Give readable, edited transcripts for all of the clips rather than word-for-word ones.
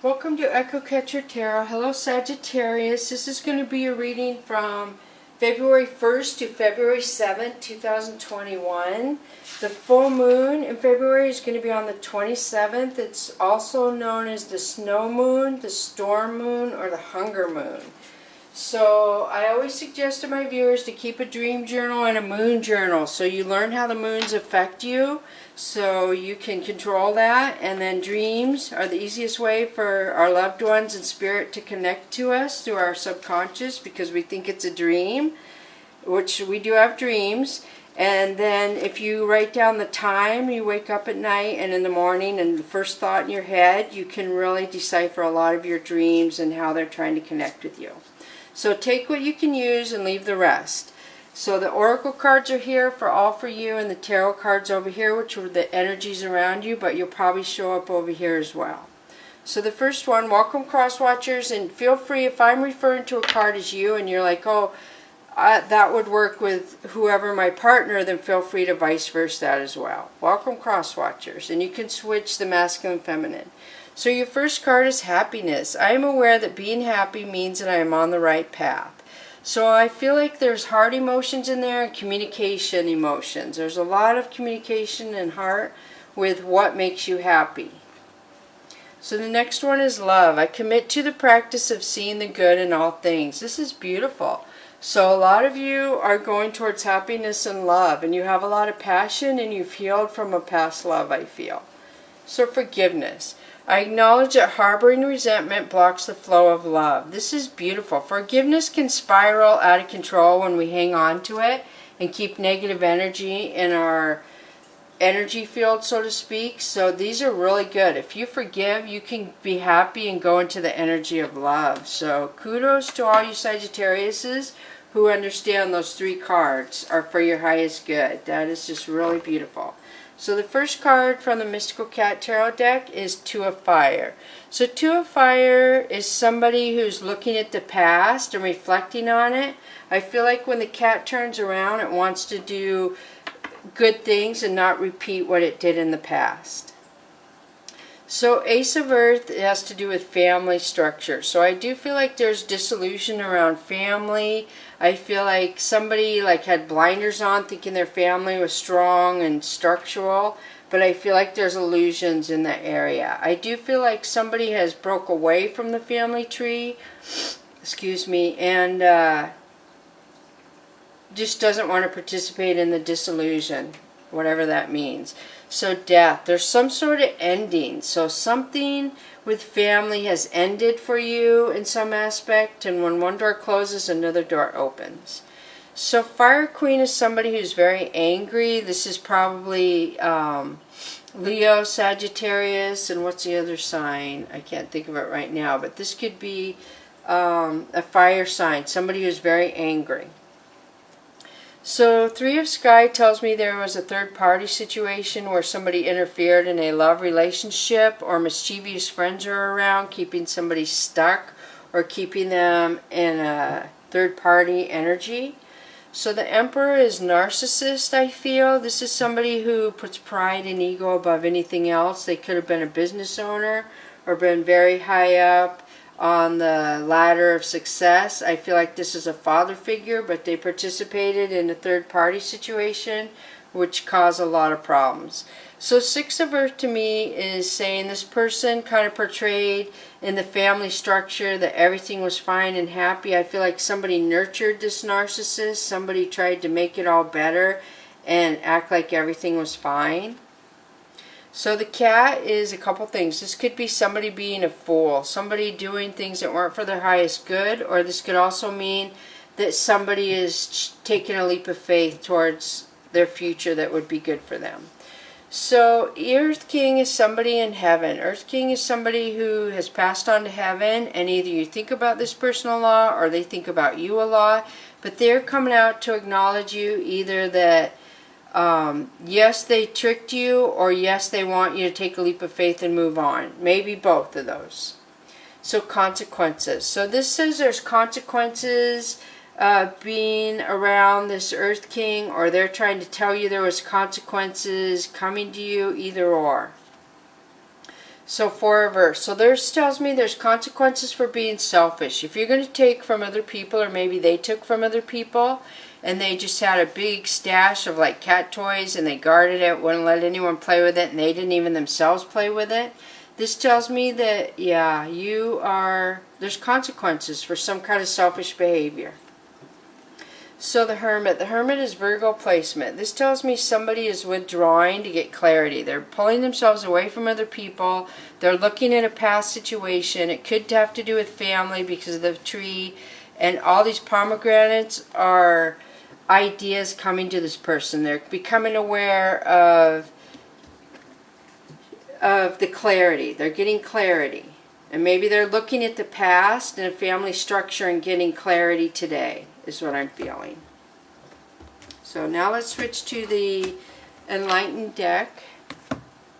Welcome to Echo Catcher Tarot. Hello Sagittarius. This is going to be a reading from February 1st to February 7th, 2021. The full moon in February is going to be on the 27th. It's also known as the snow moon, the storm moon, or the hunger moon. So I always suggest to my viewers to keep a dream journal and a moon journal so you learn how the moons affect you, so you can control that. And then dreams are the easiest way for our loved ones and spirit to connect to us through our subconscious, because we think it's a dream, which we do have dreams. And then if you write down the time you wake up at night and in the morning and the first thought in your head, you can really decipher a lot of your dreams and how they're trying to connect with you. So take what you can use and leave the rest. So the oracle cards are here for all for you, and the tarot cards over here, which are the energies around you, but you'll probably show up over here as well. So the first one, welcome cross watchers, and feel free, if I'm referring to a card as you and you're like, oh, that would work with whoever my partner, then feel free to vice versa that as well. Welcome cross watchers, and you can switch the masculine feminine. So your first card is happiness. I am aware that being happy means that I am on the right path. So I feel like there's heart emotions in there and communication emotions. There's a lot of communication and heart with what makes you happy. So the next one is love. I commit to the practice of seeing the good in all things. This is beautiful. So a lot of you are going towards happiness and love, and you have a lot of passion and you've healed from a past love, I feel. So forgiveness. I acknowledge that harboring resentment blocks the flow of love. This is beautiful. Forgiveness can spiral out of control when we hang on to it and keep negative energy in our energy field, so to speak. So these are really good. If you forgive, you can be happy and go into the energy of love. So kudos to all you Sagittariuses who understand those three cards are for your highest good. That is just really beautiful. So the first card from the Mystical Cat Tarot deck is Two of Fire. So Two of Fire is somebody who's looking at the past and reflecting on it. I feel like when the cat turns around, it wants to do good things and not repeat what it did in the past. So Ace of Earth has to do with family structure. So I do feel like there's disillusion around family. I feel like somebody had blinders on thinking their family was strong and structural, but I feel like there's illusions in that area. I do feel like somebody has broke away from the family tree, excuse me, and just doesn't want to participate in the disillusion, whatever that means. So death, there's some sort of ending. So something with family has ended for you in some aspect, and when one door closes, another door opens. So Fire Queen is somebody who's very angry. This is probably Leo, Sagittarius, and what's the other sign? I can't think of it right now, but this could be a fire sign, somebody who's very angry. So Three of Sky tells me there was a third-party situation where somebody interfered in a love relationship, or mischievous friends are around keeping somebody stuck or keeping them in a third-party energy. So the Emperor is narcissist, I feel. This is somebody who puts pride and ego above anything else. They could have been a business owner or been very high up on the ladder of success. I feel like this is a father figure, but they participated in a third-party situation, which caused a lot of problems. So Six of Earth to me is saying this person kind of portrayed in the family structure that everything was fine and happy. I feel like somebody nurtured this narcissist. Somebody tried to make it all better and act like everything was fine. So the cat is a couple things. This could be somebody being a fool, somebody doing things that weren't for their highest good, or this could also mean that somebody is taking a leap of faith towards their future that would be good for them. So Earth King is somebody in heaven. Earth King is somebody who has passed on to heaven, and either you think about this person a lot or they think about you a lot, but they're coming out to acknowledge you, either that yes, they tricked you, or yes, they want you to take a leap of faith and move on. Maybe both of those. So consequences. So this says there's consequences being around this Earth King, or they're trying to tell you there was consequences coming to you, either or. So 4 reverse. So this tells me there's consequences for being selfish. If you're going to take from other people, or maybe they took from other people, and they just had a big stash of like cat toys and they guarded it, wouldn't let anyone play with it, and they didn't even themselves play with it. This tells me that, yeah, there's consequences for some kind of selfish behavior. So the Hermit is Virgo placement. This tells me somebody is withdrawing to get clarity. They're pulling themselves away from other people. They're looking at a past situation. It could have to do with family because of the tree. And all these pomegranates are ideas coming to this person. They're becoming aware of the clarity. They're getting clarity. And maybe they're looking at the past and a family structure and getting clarity today, is what I'm feeling. So now let's switch to the Enlightened deck.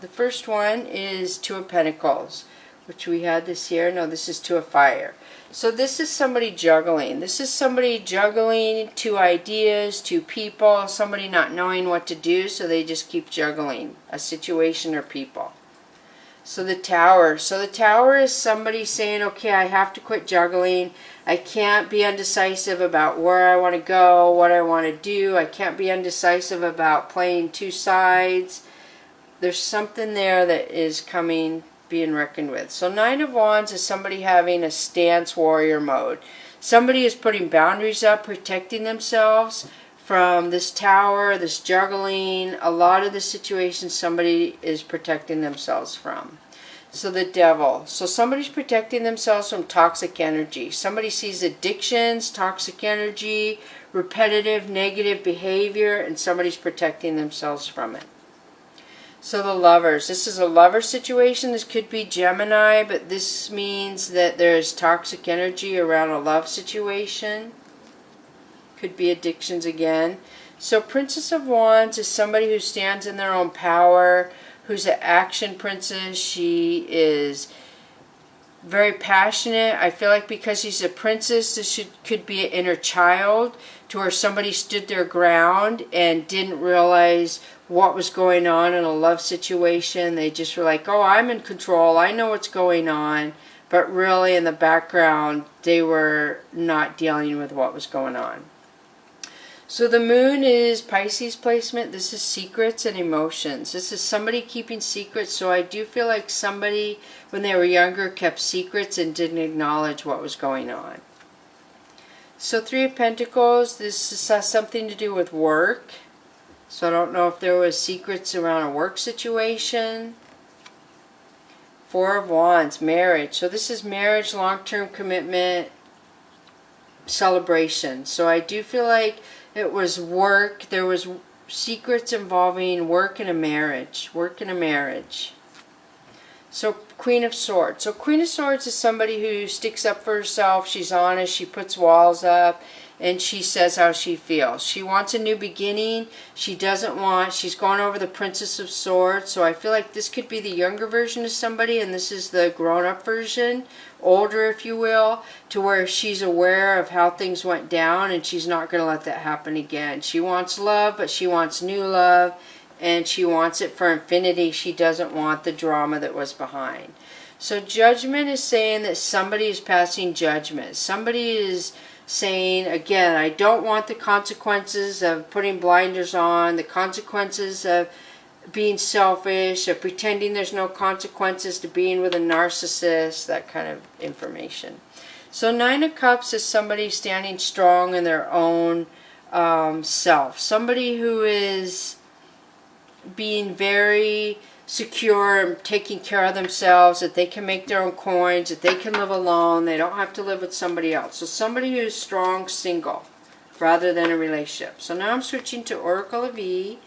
The first one is Two of Pentacles, which we had this year. No, this is Two of Fire. So this is somebody juggling. This is somebody juggling two ideas, two people, somebody not knowing what to do, so they just keep juggling a situation or people. So the Tower. So the Tower is somebody saying, okay, I have to quit juggling. I can't be undecisive about where I want to go, what I want to do. I can't be undecisive about playing two sides. There's something there that is being reckoned with. So 9 of Wands is somebody having a stance warrior mode. Somebody is putting boundaries up, protecting themselves from this Tower, this juggling. A lot of the situations somebody is protecting themselves from. So the Devil. So somebody's protecting themselves from toxic energy. Somebody sees addictions, toxic energy, repetitive negative behavior, and somebody's protecting themselves from it. So the Lovers. This is a lover situation. This could be Gemini, but this means that there's toxic energy around a love situation. Could be addictions again. So Princess of Wands is somebody who stands in their own power, who's an action princess. She is very passionate. I feel like because she's a princess, this could be an inner child to where somebody stood their ground and didn't realize what was going on in a love situation. They just were like, oh, I'm in control. I know what's going on. But really in the background, they were not dealing with what was going on. So the Moon is Pisces placement. This is secrets and emotions. This is somebody keeping secrets. So I do feel like somebody, when they were younger, kept secrets and didn't acknowledge what was going on. So 3 of Pentacles, this has something to do with work. So I don't know if there was secrets around a work situation. 4 of Wands, marriage. So this is marriage, long-term commitment, celebration. So I do feel like it was work. There was secrets involving work and a marriage. Work and a marriage. So Queen of Swords. So Queen of Swords is somebody who sticks up for herself. She's honest. She puts walls up. And she says how she feels. She wants a new beginning. She's going over the Princess of Swords. So I feel like this could be the younger version of somebody, and this is the grown-up version, older if you will, to where she's aware of how things went down and she's not going to let that happen again. She wants love, but she wants new love, and she wants it for infinity. She doesn't want the drama that was behind. So Judgment is saying that somebody is passing judgment. Somebody is saying, again, I don't want the consequences of putting blinders on, the consequences of being selfish, of pretending there's no consequences to being with a narcissist, that kind of information. So 9 of Cups is somebody standing strong in their own self. Somebody who is being very secure and taking care of themselves, that they can make their own coins, that they can live alone, they don't have to live with somebody else. So somebody who's strong single rather than a relationship. So now I'm switching to Oracle of E,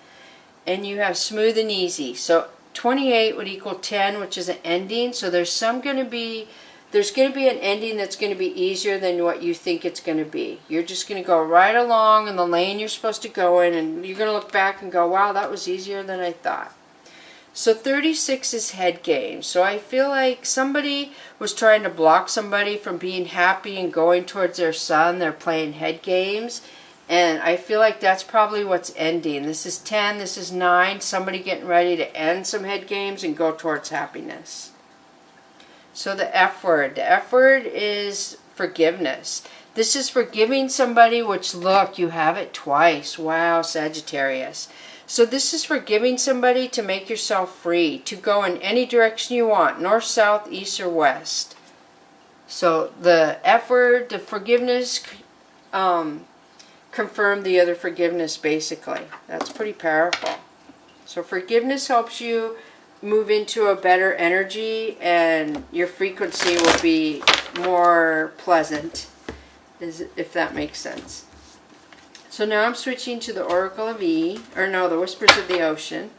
and you have smooth and easy. So 28 would equal 10, which is an ending. So there's going to be an ending that's going to be easier than what you think it's going to be. You're just going to go right along in the lane you're supposed to go in, and you're going to look back and go, wow, that was easier than I thought. So 36 is head games. So I feel like somebody was trying to block somebody from being happy and going towards their sun. They're playing head games. And I feel like that's probably what's ending. This is 10, this is 9. Somebody getting ready to end some head games and go towards happiness. So the F word. The F word is forgiveness. This is forgiving somebody, which look, you have it twice. Wow, Sagittarius. So this is forgiving somebody to make yourself free, to go in any direction you want, north, south, east, or west. So the F word, the forgiveness, confirm the other forgiveness, basically. That's pretty powerful. So forgiveness helps you move into a better energy, and your frequency will be more pleasant, if that makes sense. So now I'm switching to the Oracle of the Whispers of the Ocean.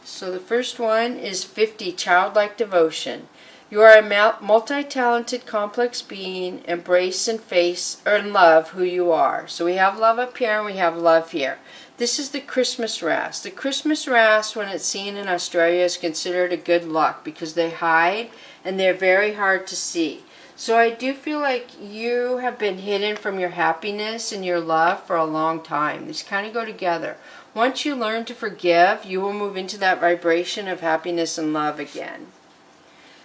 So the first one is 50, Childlike Devotion. You are a multi-talented, complex being. Embrace and face and love who you are. So we have love up here and we have love here. This is the Christmas wrasse. The Christmas wrasse, when it's seen in Australia, is considered a good luck because they hide and they're very hard to see. So I do feel like you have been hidden from your happiness and your love for a long time. These kind of go together. Once you learn to forgive, you will move into that vibration of happiness and love again.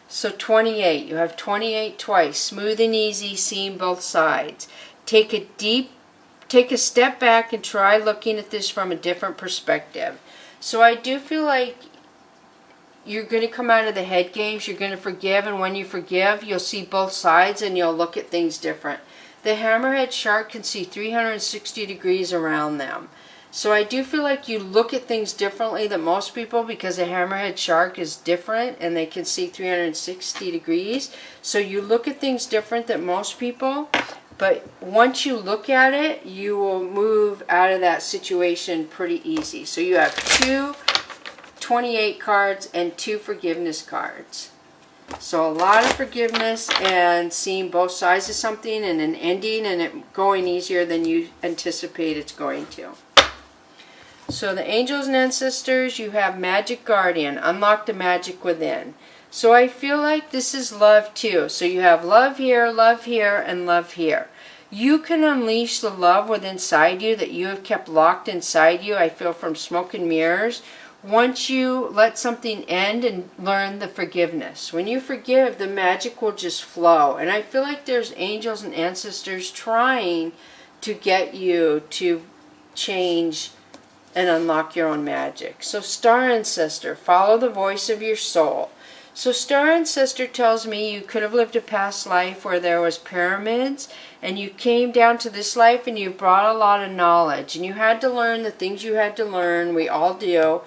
So 28, you have 28 twice. Smooth and easy, seeing both sides. Take a step back and try looking at this from a different perspective. So I do feel like you're going to come out of the head games, you're going to forgive, and when you forgive, you'll see both sides and you'll look at things different. The hammerhead shark can see 360 degrees around them. So I do feel like you look at things differently than most people because a hammerhead shark is different and they can see 360 degrees. So you look at things different than most people, but once you look at it, you will move out of that situation pretty easy. So you have 2 28 cards and 2 forgiveness cards. So a lot of forgiveness and seeing both sides of something and an ending and it going easier than you anticipate it's going to. So the angels and ancestors, you have magic guardian, unlock the magic within. So I feel like this is love too. So you have love here, and love here. You can unleash the love within inside you that you have kept locked inside you, I feel, from smoke and mirrors. Once you let something end and learn the forgiveness. When you forgive, the magic will just flow. And I feel like there's angels and ancestors trying to get you to change and unlock your own magic. So Star Ancestor, follow the voice of your soul. So Star Ancestor tells me you could have lived a past life where there was pyramids and you came down to this life and you brought a lot of knowledge and you had to learn the things you had to learn, we all do,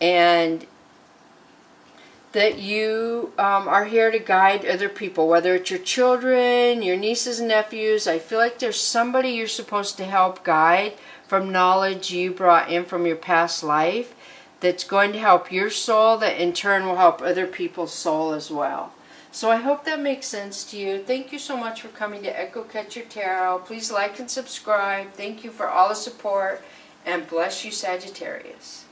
and that you are here to guide other people, whether it's your children, your nieces and nephews. I feel like there's somebody you're supposed to help guide from knowledge you brought in from your past life that's going to help your soul, that in turn will help other people's soul as well. So I hope that makes sense to you. Thank you so much for coming to Echo Catcher Tarot. Please like and subscribe. Thank you for all the support, and bless you, Sagittarius.